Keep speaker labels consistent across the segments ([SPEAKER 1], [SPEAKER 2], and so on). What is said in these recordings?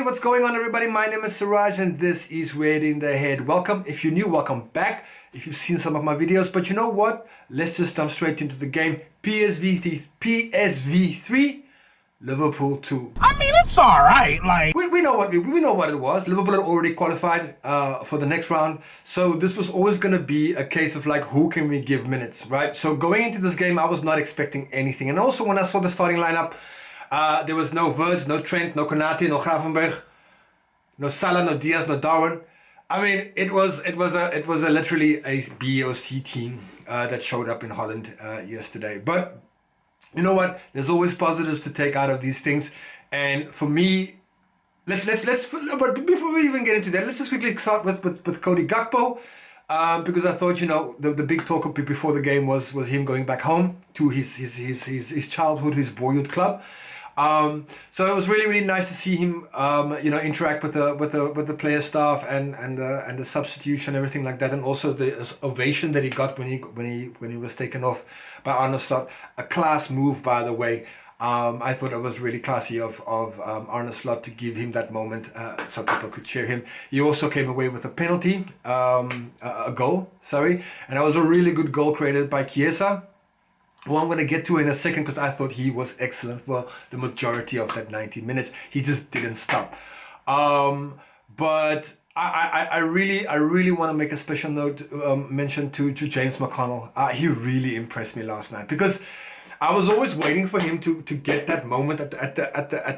[SPEAKER 1] Hey, what's going on, everybody? My name is Siraj and this is Raiding the Head. Welcome. If you're new, welcome back. If you've seen some of my videos, but you know what? Let's just jump straight into the game. PSV 3, Liverpool 2.
[SPEAKER 2] I mean, it's all right. Like
[SPEAKER 1] we know what it was. Liverpool had already qualified for the next round, so this was always going to be a case of like, who can we give minutes, right? So going into this game, I was not expecting anything, and also when I saw the starting lineup, there was no Verge, no Trent, no Konate, no Gravenberch, no Salah, no Diaz, no Darwin. I mean, it was literally a B or C team that showed up in Holland yesterday. But you know what? There's always positives to take out of these things. And for me, let's but before we even get into that, let's just quickly start with Cody Gakpo. Because I thought, you know, the big talk before the game was him going back home to his childhood, his boyhood club. So it was really nice to see him, interact with the player staff and the substitution, everything like that, and also the ovation that he got when he was taken off by Arne Slot. A class move, by the way. I thought it was really classy of Arne Slot to give him that moment so people could cheer him. He also came away with a penalty, a goal, sorry, and that was a really good goal created by Chiesa, who I'm going to get to in a second, because I thought he was excellent for the majority of that 90 minutes. He just didn't stop. But I really want to make a special note, mention to James McConnel. He really impressed me last night, because I was always waiting for him to get that moment at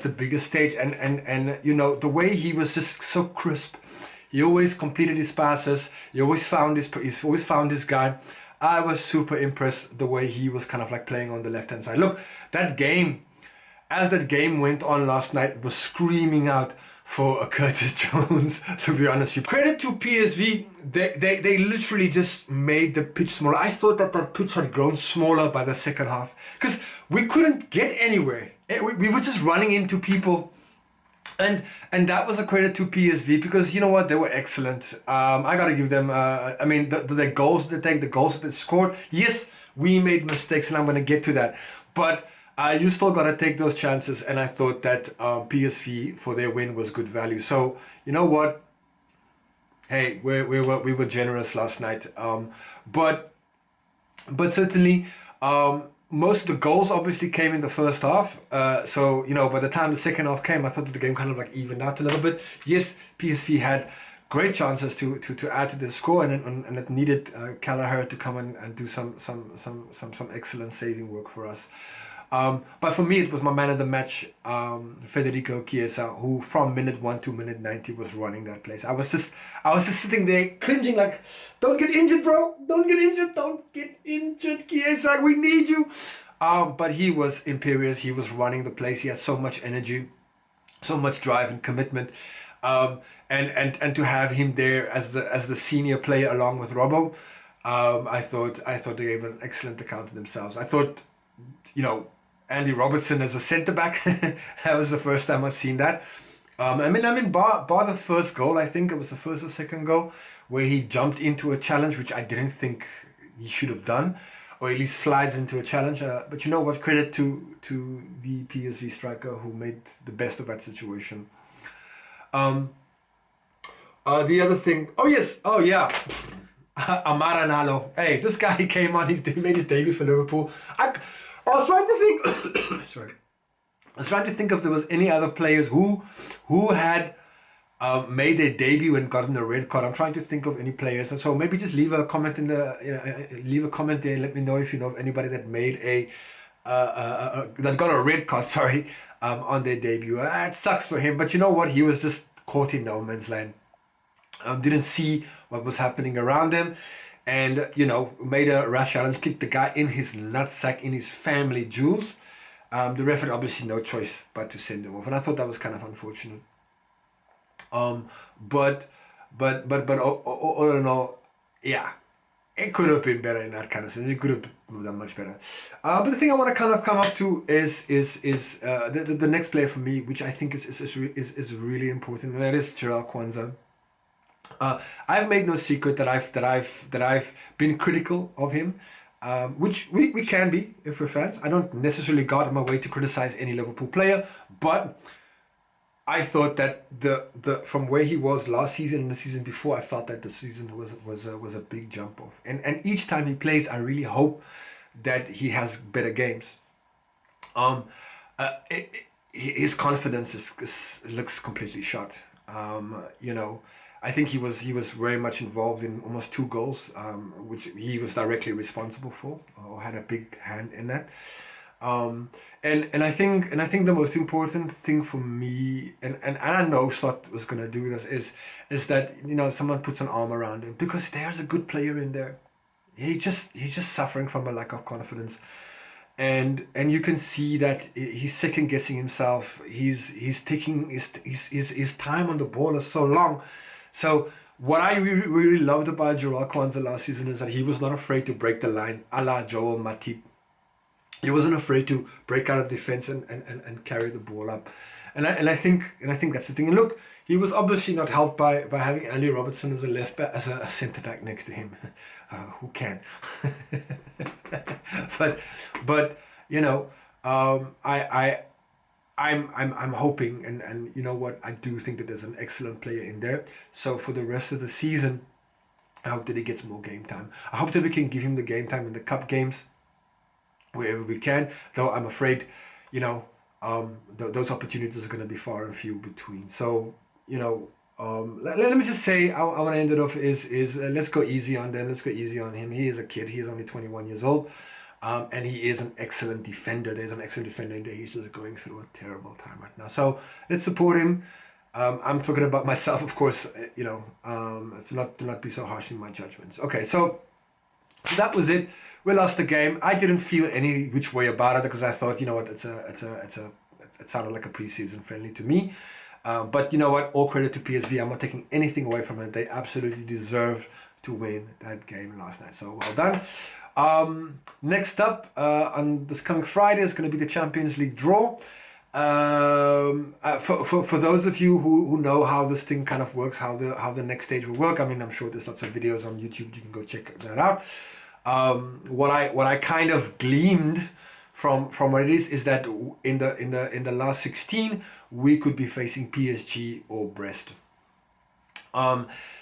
[SPEAKER 1] the biggest stage, and you know, the way he was just so crisp. He always completed his passes. He always found his guy. I was super impressed the way he was kind of like playing on the left-hand side. Look, that game went on last night, was screaming out for a Curtis Jones, to be honest. Credit to PSV, they literally just made the pitch smaller. I thought that pitch had grown smaller by the second half, because we couldn't get anywhere. We were just running into people. And that was a credit to PSV, because you know what, they were excellent. I gotta give them. I mean, the goals that the goals that they scored. Yes, we made mistakes, and I'm gonna get to that. But you still gotta take those chances. And I thought that PSV for their win was good value. So you know what? Hey, we were generous last night. But certainly. Most of the goals obviously came in the first half. So, you know, by the time the second half came, I thought that the game kind of like evened out a little bit. Yes, PSV had great chances to add to the score, and it needed Callagher to come and do some excellent saving work for us. But for me, it was my man of the match, Federico Chiesa, who from minute 1 to minute 90 was running that place. I was just sitting there cringing like, don't get injured, bro. Don't get injured, Chiesa. We need you. But he was imperious. He was running the place. He had so much energy, so much drive and commitment. And to have him there as the senior player along with Robbo, I thought they gave an excellent account of themselves. I thought, you know, Andy Robertson as a centre-back, that was the first time I've seen that. I mean, bar the first goal, I think it was the first or second goal, where he jumped into a challenge, which I didn't think he should have done, or at least slides into a challenge. But you know what, credit to the PSV striker who made the best of that situation. The other thing, Amara Nalo. Hey, this guy, he came on, he made his debut for Liverpool. I was trying to think. Sorry, I was trying to think if there was any other players who had made their debut and gotten a red card. I'm trying to think of any players, and so maybe just leave a comment leave a comment there and let me know if you know of anybody that made that got a red card. Sorry, on their debut. It sucks for him, but you know what? He was just caught in no man's land. Didn't see what was happening around him. And, you know, made a rash challenge, kicked the guy in his nutsack, in his family jewels. The ref had obviously no choice but to send him off. And I thought that was kind of unfortunate. But all in all, yeah, it could have been better in that kind of sense. It could have done much better. But the thing I want to kind of come up to is the next player for me, which I think is really important, and that is Jarell Kwanzaa. I've made no secret that I've been critical of him, which we can be if we're fans. I don't necessarily go out of my way to criticize any Liverpool player, but I thought that the from where he was last season and the season before, I felt that the season was a big jump off. And each time he plays, I really hope that he has better games. Um, his confidence looks completely shot. You know, I think he was very much involved in almost 2 goals, which he was directly responsible for, or had a big hand in that. Um, and I think the most important thing for me, and I know Slot was gonna do this, is that someone puts an arm around him, because there's a good player in there. He's just suffering from a lack of confidence, and you can see that he's second guessing himself. He's taking his time on the ball is so long. So what I really loved about Joel Kwanzaa last season is that he was not afraid to break the line, a la Joel Matip. He wasn't afraid to break out of defense and carry the ball up, and I think that's the thing. And look, he was obviously not helped by having Andy Robertson as a left back, as a centre back next to him. Who can? but I'm hoping, and you know what, I do think that there's an excellent player in there. So for the rest of the season, I hope that he gets more game time. I hope that we can give him the game time in the cup games wherever we can, though I'm afraid, those opportunities are going to be far and few between. So, let me just say, I want to end it off is let's go easy on them. Let's go easy on him. He is a kid. He is only 21 years old. And he is an excellent defender. There's an excellent defender in there. He's just going through a terrible time right now. So let's support him. I'm talking about myself, of course, to not be so harsh in my judgments. Okay, so that was it. We lost the game. I didn't feel any which way about it, because I thought, you know what, it sounded like a preseason friendly to me. But you know what, all credit to PSV. I'm not taking anything away from it. They absolutely deserve to win that game last night. So well done. Next up, on this coming Friday, is going to be the Champions League draw. For those of you who know how this thing kind of works, how the next stage will work, I mean, I'm sure there's lots of videos on YouTube. You can go check that out. What I kind of gleaned from what it is that in the last 16 we could be facing PSG or Brest.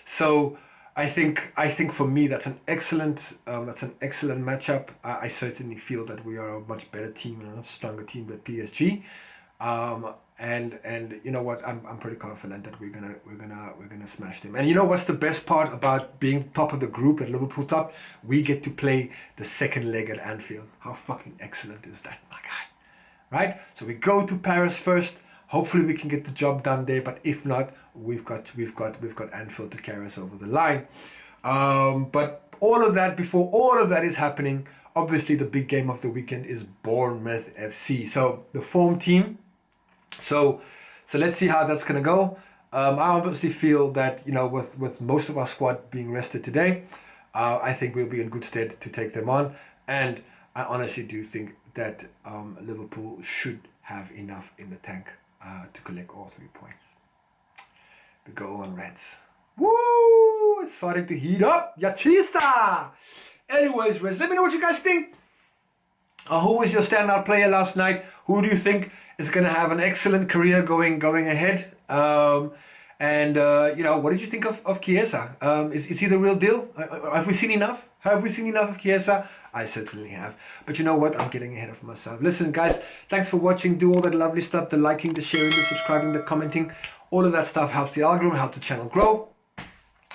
[SPEAKER 1] So I think for me that's an excellent matchup. I certainly feel that we are a much better team and a stronger team than PSG. And you know what, I'm pretty confident that we're gonna smash them. And you know what's the best part about being top of the group at Liverpool top? We get to play the second leg at Anfield. How fucking excellent is that, my guy? Right? So we go to Paris first. Hopefully we can get the job done there, but if not, we've got Anfield to carry us over the line. But before all of that is happening, obviously the big game of the weekend is Bournemouth FC. So the form team. So let's see how that's gonna go. I obviously feel that with most of our squad being rested today, I think we'll be in good stead to take them on. And I honestly do think that Liverpool should have enough in the tank to collect all 3 points. We go on, Reds. Woo! It's starting to heat up. Chiesa! Anyways, Reds, let me know what you guys think. Who was your standout player last night? Who do you think is going to have an excellent career going ahead? What did you think of Chiesa? Is he the real deal? Have we seen enough? Have we seen enough of Chiesa? I certainly have. But you know what? I'm getting ahead of myself. Listen, guys, thanks for watching. Do all that lovely stuff. The liking, the sharing, the subscribing, the commenting. All of that stuff helps the algorithm, helps the channel grow.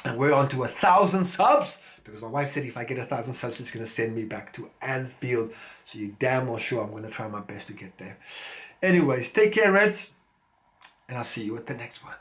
[SPEAKER 1] And we're on to 1,000 subs. Because my wife said if I get 1,000 subs, it's going to send me back to Anfield. So you're damn well sure I'm going to try my best to get there. Anyways, take care, Reds. And I'll see you at the next one.